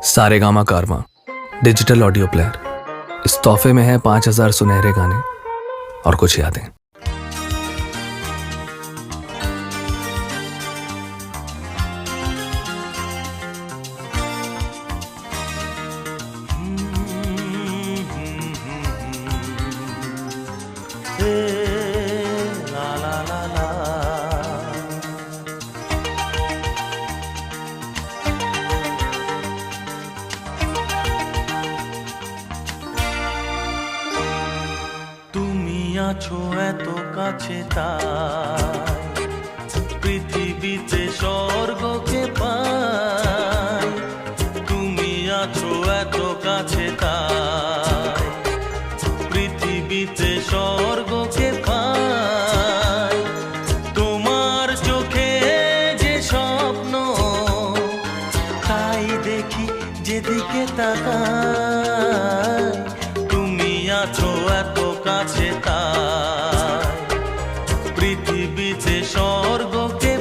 सारेगामा कारवा digital audio player. इस तोहफे में है 5000 सुनहरे गाने और कुछ यादें। তুমি আছো এত কাছে তাই পৃথিবীতে স্বর্গকে পাই। তুমি আছো এত কাছে তাই পৃথিবীতে স্বর্গকে পাই। তোমার চোখে যে স্বপ্ন তাই দেখি যেদিকে তাকাই। তুমি আছো এত কাছে তাই পৃথিবীতে স্বর্গকে